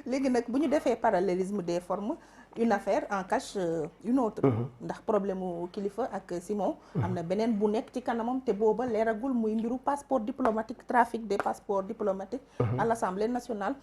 léegi nag bu ñu defee parallélisme des formes une affaire en cache une autre. ndax problème mu Kilifeu ak Simon. am na beneen bu nekk ci kanamam te booba leeragul muy mbiru passeport diplomatique trafic des passeports diplomatiques. à l'Assemblée nationale.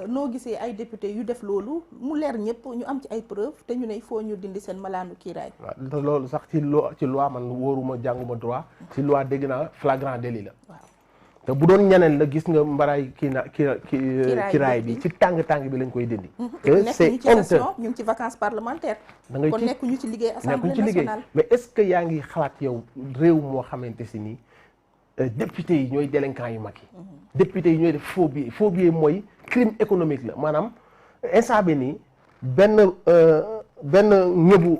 noo gisee ay député yu def loolu mu leer ñëpp ñu am ci ay preuves te ñu ne il faut ñu dindi seen malaanu kiiraay. waaw loolu sax ci loi man wóoruma jànguma droit. ci loi dégg naa flagrant délit la. waaw te bu doon ñeneen la gis nga mbaraay kiraay bi ci tàng bi lañ koy dindi. c'est honteux ñu ngi ci vacances parlementaires. da ngay kon nekkuñu ci liggéey assemblée nationale. mais est-ce que yaa ngi xalaat yow réew moo xamante si nii député yi ñooy délinquants yu mag yi. député yi ñooy def faux billets mooy crime économique la maanaam instant bi nii benn ñëbu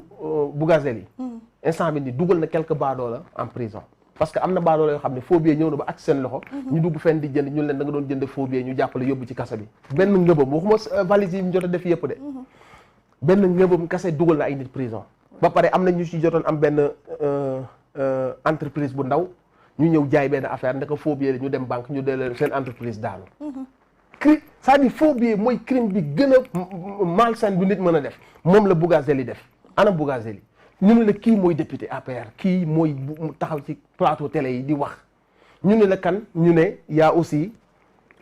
Bougazelli yi. instant bi nii dugal na quelques baadoola en prison. parce que am na baadoola yoo xam ne faux billet ñëw na ba ak seen loxo. ñu dugg fenn di jënd ñu leen da nga doon jënd faux billet ñu jàppale yóbbu ci kasa bi. benn ngëbam waxuma valise yi ñu jot a def yëpp de. benn ngëbam kase dugal na ay nit prison. ba pare am na ñu ci jotoon am benn entreprise bu ndaw ñu ñëw jaay benn affaire ndeka faux billet ñu dem banque ñu delloo seen entreprise daanu. c'est-à-dire faux billet mooy crime bi gën a malsain bu nit mën a def moom la Bougazelli def ana Bougazelli ñu ne la kii mooy député APR kii mooy taxaw ci plateau télé yi di wax ñu ne la kan ñu ne y a aussi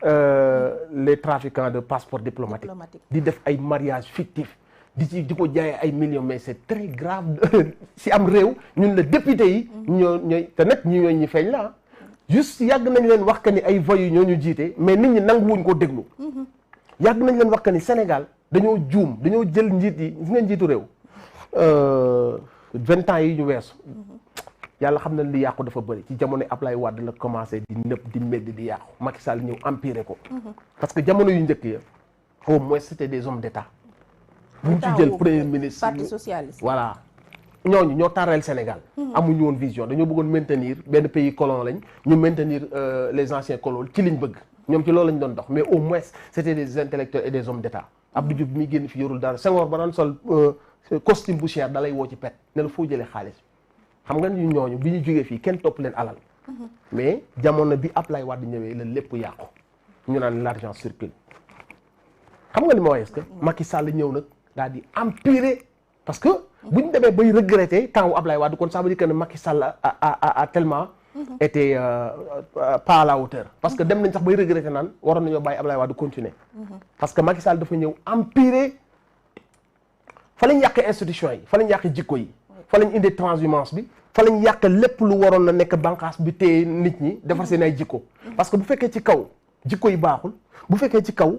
les trafiquants de passeports diplomatiques di def ay mariages fictifs di ko jaayee ay millions mais c'est très grave si am réew ñun la député yi ñooy te nag ñi feeñ la juste yàgg nañ leen wax que ni ay voyous ñoo ñu jiite mais nit ñi nanguwuñ ko déglu yàgg nañ leen wax que ni Sénégal dañoo juum dañoo jël njiit yi gis nga njiitu réew 20 ans yi ñu weesu yàlla xam na li yàqu dafa bëri ci jamono Ablaye Wade la commencé di nëb di medd di yàqu Macky Sall ñëw empiré ko parce que jamono yu njëkk ya au moins c'était des hommes d'État buñ ci jël premier ministre parti socialiste voilà ñooñu ñoo taral Sénégal amuñu woon vision dañoo bëggoon maintenir benn pays colon lañ ñu maintenir les anciens colons ci liñ bëgg ñoom ci loolu lañ doon dox mais au moins c'était des intellectuels et des hommes d'État Abdou Diouf bi muy génn fi yorul dara Senghor ba daan sol costume bu cher da lay woo ci pet ne la foo jëlee xaalis xam nga ñu ñooñu bi ñu jógee fii kenn topp leen alal mais jamono bi Ablaye Wade ñëwee la lépp yàqu ñu naan l'argent circule xam nga li ma wax est-ce que Macky Sall ñëw nag daal di empirer parce que bu ñu demee bay regretter temps wu Ablaye Wade kon ça veut dire que ne Macky Sall a tellement été pas à la hauteur parce que dem nañ sax bay regretter naan waroon nañoo bàyyi Ablaye Wade continuer parce que Macky Sall dafa ñëw empirer fa lañ yàq institution yi fa lañ yàq jikko yi fa lañ indi transhumance bi fa lañ yàq lépp lu waroon na nekk bànqaas bi téye nit ñi defar seen ay jikko parce que bu fekkee ci kaw jikko yi baaxul bu fekkee ci kaw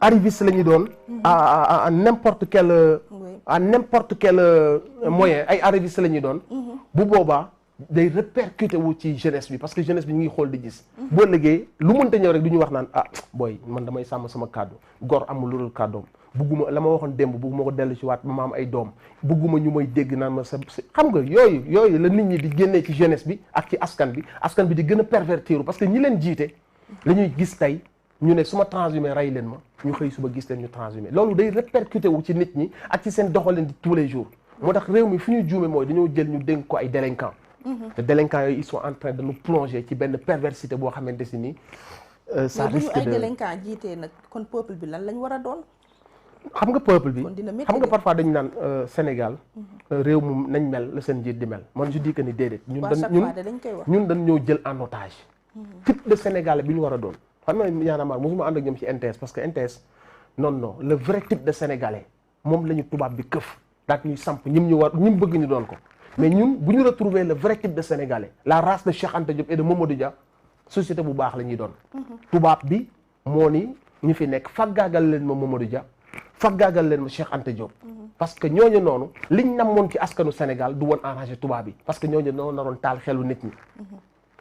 arriviste la ñu doon à n'importe quel moyen ay arriviste la ñuy doon bu boobaa day répercuté wu ci jeunesse bi parce que jeunesse bi ñu ngi xool di gis boo liggéey lu mënta ñëw rek du ñu wax naan booy man damay sàmm sama kàddu gor amul lu dul kàddoom bugguma la ma waxoon démb bugguma ko dellu ci waat ma am ay doom bugguma ñu may dégg naan ma sa xam nga yooyu la nit ñi di génnee ci jeunesse bi ak ci askan bi di gën a pervertir parce que ñi leen jiite la ñuy gis tey ñu ne su ma transhumé rey leen ma ñu xëy suba gis leen ñu transhumé loolu day répercuté wu ci nit ñi ak ci seen doxalin di tous les jours moo tax réew mi fu ñuy juume mooy dañoo jël ñu dénk ko ay délinquants te délinquants yooyu ils sont en train de nous plonger ci benn perversité boo xamante si ni ça risque de ay délinquants jiitee nag kon peuple bi lan lañ war a doon xam nga peuple bi xam nga parfois dañu naan Sénégal réew mu nañ mel la seen njiit di mel man je dis que ni déedéet ñun dañ ñoo jël en otage type de Sénégalais bi ñu war a doon xam nga Y'en a marre mosuma ànd ak ñoom ci NTS parce que NTS non le vrai type de Sénégalais moom la ñu tubaab bi këf daat ñuy samp ñim bëgg ñu doon ko mais ñun bu ñu retrouver le vrai type de Sénégalais la race de Cheikh Anta Diop et de Mamadou Dia société bu baax la ñuy doon tubaab bi moo ni ñu fi nekk faggaagal leen ma Mamadou Dia faggaagal leen ma Cheikh Anta Diop parce que ñooñu noonu liñ namoon ci askanu Sénégal du woon arrangé tubaab bi parce que ñooñu noonu naroon taal xelu nit ñi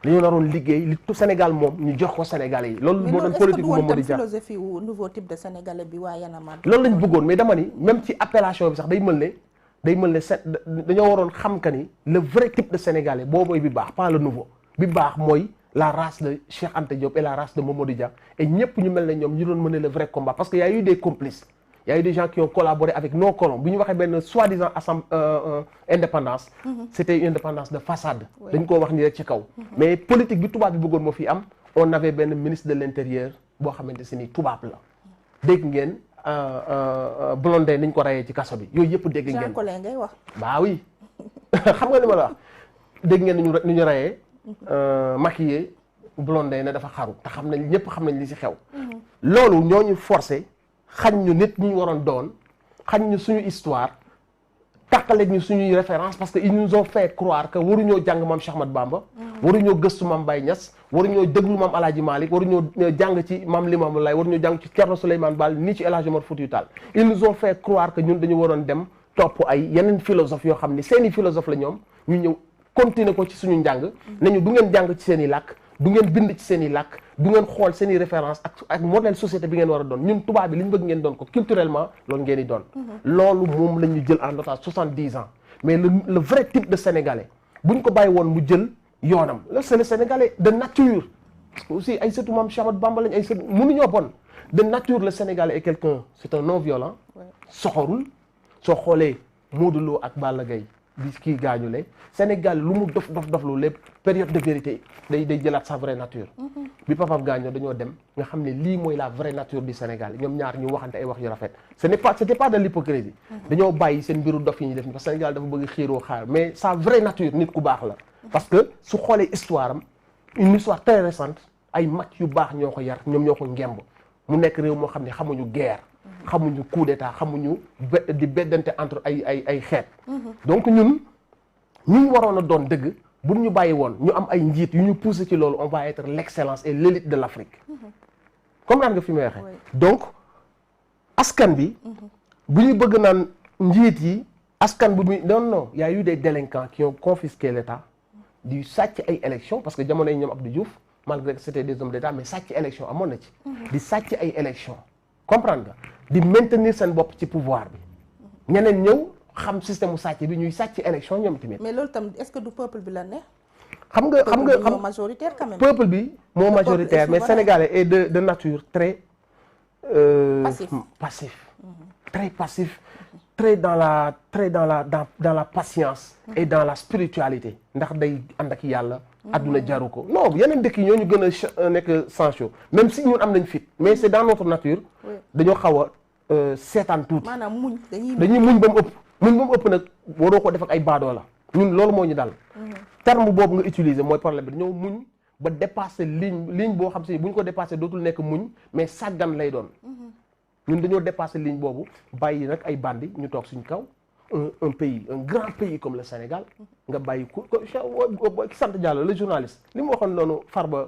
dañoo naroon liggéey li tout Sénégal moom ñu jox ko Sénégalais yi loolu moo doon politique bu Mamadou Dia philosophie wu nouveau type de Sénégalais bi waa Y'en a marre loolu lañ bëggoon mais dama ni même ci appellation bi sax day mel ne dañoo waroon xam que ni le vrai type de Sénégalais boobooy bi baax pas le nouveau bi baax mooy la race de Cheikh Anta Diop et la race de Mamadou Dia et ñëpp ñu mel ne ñoom ñu doon mener le vrai combat parce que y a eu des complices y a eu des gens qui ont collaboré avec nos colons bu ñu waxee benn soi-disant indépendance c'était une indépendance de façade dañ koo wax nii rek ci kaw mais politique bi tubaab bi bëggoon moo fi am on avait benn ministre de l'intérieur boo xamante si ni tubaab la dégg ngeen Blondin niñ ko rayee ci kaso bi yooyu yëpp dégg ngeen. Jean Collin ngay wax. bah oui xam nga li ma la wax dégg ngeen ni ñu rayee maquillé Blondin ne dafa xaru te xam nañ ñëpp xam nañ li ci xew. loolu ñooñu forcé xañ ñu nit ñu waroon doon xañ ñu suñu histoire tàqale ñu suñuy référence parce que ils nous ont fait croire que waruñoo jàng maam Cheikh Ahmad Bamba. waruñoo gëstu maam Baye Niass waruñoo déglu maam El Hadji Malick waruñoo jàng ci maam Limamou Laye waruñoo jàng ci Thierno Souleymane Baal ni ci El Hadji Omar Foutiyou Tall. ils nous ont fait croire que ñun dañu waroon dem topp ay yeneen philosophe yoo xam ni seeni philosophe la ñoom ñu ñëw continuer ko ci suñu njàng. nañu du ngeen jàng ci seen i làkk du ngeen bind ci seen i làkk du ngeen xool seen i référence ak modèle société bi ngeen war a doon ñun tubaab bi li ñu bëgg ngeen doon ko culturellement loolu ngeen di doon. loolu moom la ñu jël en otage 70 ans mais le vrai type de sénégalais bu ñu ko bàyyi woon mu jël yoonam là c'est le sénégalais de nature. parce que aussi ay sëtu maam Cheikh Ahmadou Bamba lañ ay sët mënuñoo bon de nature le sénégalais est quelqu'un c'est un non violent. soxorul soo xoolee Modou Lo ak Balla Gaye bi kii gaañule Sénégal lu mu dof lu lépp période de vérité day jëlaat sa vraie nature. bi papam gaañoo dañoo dem nga xam ne lii mooy la vraie nature du Sénégal ñoom ñaar ñu waxante ay wax yu rafet c'était pas de l'hypocrisie dañoo bàyyi seen mbiru dof yi ñu def parce que Sénégal dafa bëgg xiiroo xaar mais sa vraie nature nit ku baax la. parce que su xoolee histoire am une histoire très récente ay mag yu baax ñoo ko yar ñoom ñoo ko ngemb mu nekk réew moo xam ne xamuñu guerre. xamuñu coup d'état xamuñu di beddante entre ay xeet. donc ñun ñu waroon a doon dëgg bu ñu bàyyi woon ñu am ay njiit yu ñu poussé ci loolu on va être l'excellence et l'élite de l'Afrique. comprendre nga fi may waxee. donc askan bi. bu ñu bëgg naan njiit yi askan bu muy non y a eu des délinquants qui ont confisqué l'État di sàcc ay élections parce que jamono yi ñoom Abdou Diouf malgré que c'était des hommes d'État mais sàcc élection amoon na ci. di sàcc ay élections. comprendre nga di maintenir seen bopp ci pouvoir bi ñeneen ñëw xam système mu sàcc bi ñuy sàcc élection ñoom tamit. mais loolu tam est-ce que du peuple bi la ne. xam nga majoritaire quand même. peuple bi moo majoritaire mais sénégalais est de nature très passif. très passif très dans la patience. et dans la spiritualité ndax day ànd ak yàlla. adduna jaru ko non yeneen dëkk yi ñoo ñu gën a nekk sans chaud même si ñun am nañ fit mais c'est dans notre nature. dañoo xaw a seetaan tuuti. maanaam muñ dañuy muñ ba mu ëpp nag waroo ko def ak ay baadoo la ñun loolu moo ñu dal. terme boobu nga utiliser mooy problème bi dañoo muñ ba dépasser ligne boo xam si bu ñu ko dépasser dootul nekk muñ mais sàggan lay doon. ñun dañoo dépasser ligne boobu bàyyi nag ay bandi ñu toog suñu kaw. un pays un grand pays comme le Sénégal nga bàyyi ko ki sant Diallo le journaliste li mu waxoon noonu Farba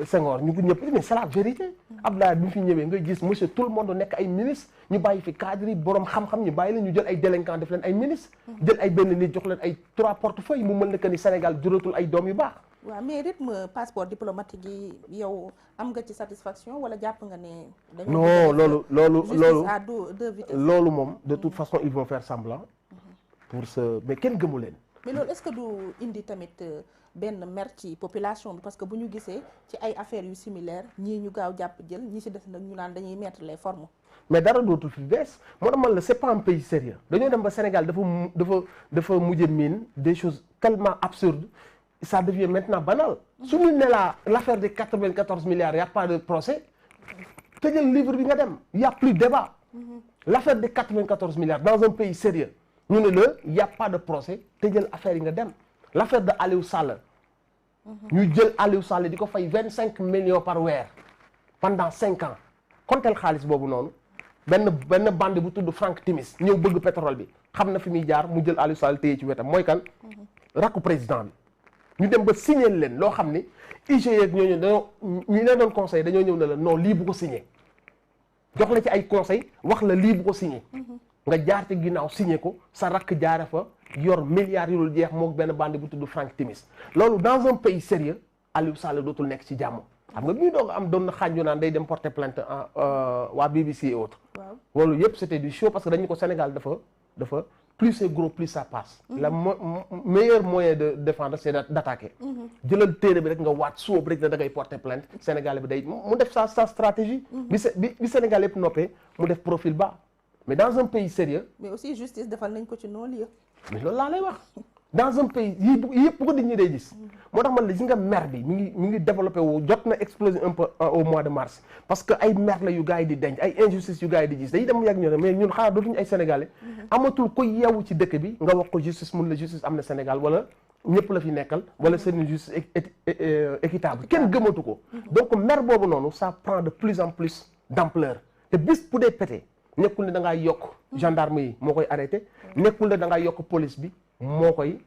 Senghor ñu ko ñëpp mais c'est la vérité. Abdoulaye bi mu fi ñëwee nga gis monsieur tout le monde nekk ay ministre ñu bàyyi fi cadre yi borom xam-xam ñu bàyyi leen ñu jël ay délinquants def leen ay ministre jël ay benn nit jox leen ay 3 portefeuilles mu mën na que ni Sénégal juratul ay doom yu baax. waaw mais rythme passeport diplomatique yi yow am nga ci satisfaction wala jàpp nga ne. non loolu à deux vitesses. loolu moom de toute façon ils vont faire semblant. pour ce mais kenn gëmu leen. mais loolu est-ce que du indi tamit benn mer ci population bi parce que bu ñu gisee ci ay affaires yu similaires ñii ñu gaaw jàpp jël ñi ci des nag ñu naan dañuy mettre les formes. mais dara dootul fi bees moo tax man la c'est pas un pays sérieux dañoo dem ba Sénégal dafa mujj miin des choses tellement absurdes. ça devient maintenant banal. su ñu ne l'affaire des 94 milliards y a pas de procès tëjal livre bi nga dem y a plus débat. l'affaire des 94 milliards dans un pays sérieux ñu ne la y a pas de procès tëjal affaire yi nga dem. l'affaire de Aliou Sall. ñu jël Aliou Sall di ko fay 25 millions par weer pendant 5 ans kontel xaalis boobu noonu benn bande bu tudd Franck Timis ñëw bëgg pétrole bi xam na fi muy jaar mu jël Aliou Sall téye ci wetam mooy kan rakku président bi. ñu dem ba signer leen loo xam ni IGE ak ñooñu dañoo ñu leen doon conseil dañoo ñëw ne la non lii bu ko signer jox la ci ay conseil wax la lii bu ko signer nga jaar ci ginnaaw signer ko sa rakk jaare fa yor milliards yu dul jeex moom benn bande bu tudd Franck Timis loolu dans un pays sérieux Aliou Sall dootul nekk ci jàmm xam nga bi ñu doog am doon na xànju naan day dem porter plainte waa BBC et autres loolu yëpp c'était du show parce que dañu ko Sénégal dafa plus c'est gros plus ça passe. Le meilleur moyen de défendre c'est d'attaquer. jëlal téere bi rek nga waat sóob rek ne da ngay porter plainte Sénégal bi day mu def sa stratégie. bi Sénégal yëpp noppee mu def profil bas mais dans un pays sérieux. mais aussi justice defal nañ ko ci non-lieu. mais loolu laa lay wax dans un pays yëpp bu ko nit ñi day gis moo tax man la gis nga mer bi mi ngi développé wu jot na exploser un peu au mois de mars parce que ay mer la yu gars yi di denc ay injustice yu gars yi di gis dañuy dem yàgg ñu ne mais ñun xanaa dootuñu ay sénégalais amatul ko yeewu ci dëkk bi nga wax ko justice mun la justice am na Sénégal wala ñëpp la fi nekkal wala c'est une justice équitable kenn gëmatu ko donc mer boobu noonu ça prend de plus en plus d'ampleur te bis bu dee pété nekkul ne da ngaa yokk gendarme yi moo koy arrêté nekkul ne da ngaa yokk police bi moo koy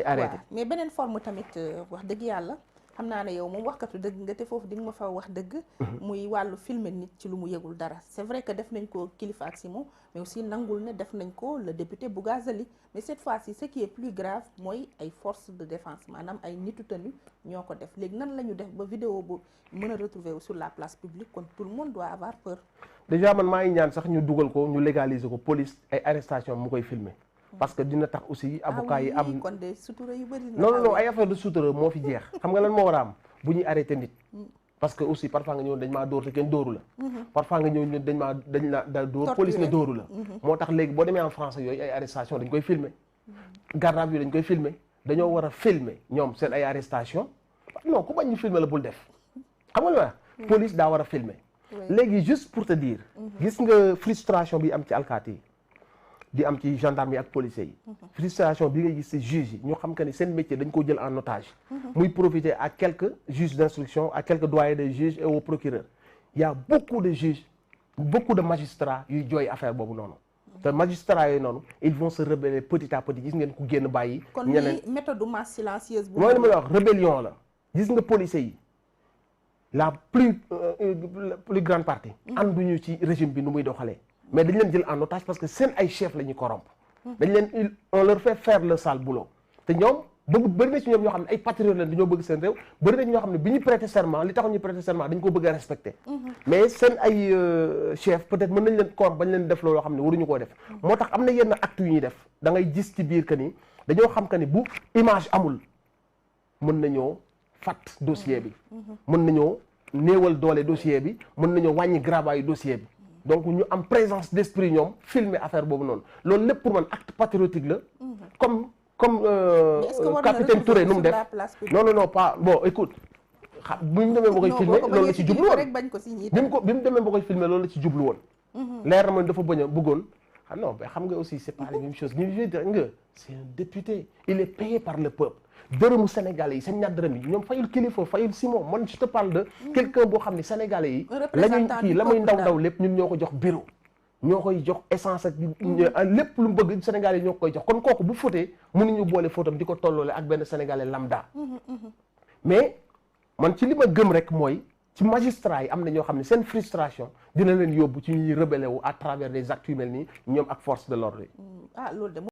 arrêté mais beneen forme tamit wax dëgg yàlla xam naa ne yow moom waxkatu dëgg nga te foofu di nga ma fa wax dëgg muy wàllu filmer nit ci lu mu yëgul dara c'est vrai que def nañ ko Kilifeu ak Simon mais aussi nangul ne def nañ ko le député Bougazelli mais cette fois-ci ce qui est plus grave mooy ay forces de défense maanaam ay nitu tenu ñoo ko def léegi nan la ñu def ba vidéo bu mën a retrouver sur la place publique kon tout le monde doit avoir peur. déjà man maa ngi ñaan sax ñu dugal ko ñu légaliser ko police ay arrestation mu koy filmer parce que dina tax aussi avocat yi am kon de sutura yu bëri non ay affaire de sutura moo fi jeex xam nga lan moo war a am bu ñuy arrêté nit parce que aussi parfois nga ñëw dañ maa dóor te kenn dóoru la parfois nga ñëw dañ la dóor police ne dóoru la moo tax léegi boo demee en France yooyu ay arrestation dañ koy filmer garde à vue dañ koy filmer dañoo war a filmer ñoom seen ay arrestation non ku bañ ñu filmer la bul def xam nga la police daa war a filmer léegi juste pour te dire gis nga frustration bi am ci alkaati yi di am ci gendarme yi ak policiers yi frustration bi ngay gis ci juges yi ñu xam que ni seen métier dañ ko jël en otage muy profiter à quelques juges d'instruction à quelques doyens de juges et aux procureurs il y a beaucoup de juges beaucoup de magistrats yuy jooy affaire boobu noonu te magistrats yooyu noonu ils vont se rebeller petit à petit gis ngeen ku génn bàyyi kon ni méthode masse silencieuse bu mooy li ma la wax rébellion la gis nga policiers yi la plus grande partie ànduñu ci régime bi nu muy doxalee mais dañ leen jël en otage parce que seen ay chef la ñuy corrompre dañ leen on leur fait faire le sale boulot te ñoom bëri na ci ñoom ñoo xam ne ay patriotes leen dañoo bëgg seen réew bëri na ñoo xam ne bi ñu prêter serment li tax ñu prêter serment dañ ko bëgg a respecter mais seen ay chef peut-être mën nañ leen corrompre bañ leen def loolu xam ne waruñu koo def moo tax am na yenn actes yu ñuy def da ngay gis ci biir que ni dañoo xam que ni bu image amul mën nañoo fat dossier bi mën nañoo néewal doole dossier bi mën nañoo wàññi gravaayu dossier bi donc ñu am présence d'esprit ñoom filmer affaire boobu noonu loolu lépp pour man acte patriotique la comme capitaine Touré nu mu def non pas bon écoute bu ñu demee ba koy filmer loolu la ci jublu woon bi mu demee ba koy filmer loolu la ci jublu woon leer na ma dafa bëggoon non mais xam nga aussi c'est pas la même chose ñu je dire nga c'est un député il est payé par le peuple dërëmu sénégalais yi seen ñaar dërëm yi ñoom fayul Kilifeu fayul Simon man je te parle de quelqu'un boo xam ne sénégalais yi la muy ndaw lépp ñun ñoo ko jox bureau ñoo koy jox essence ak lépp lu mu bëgg sénégalais yi ñoo koy jox kon kooku bu fotee mënuñu boole fotam di ko tolloole ak benn sénégalais lambda mais man ci li ma gëm rek mooy ci magistrat yi am na ñoo xam ne seen frustration dina leen yóbbu ci ñuy rebeller wu à travers des actes yu mel nii ñoom ak force de l'ordre yi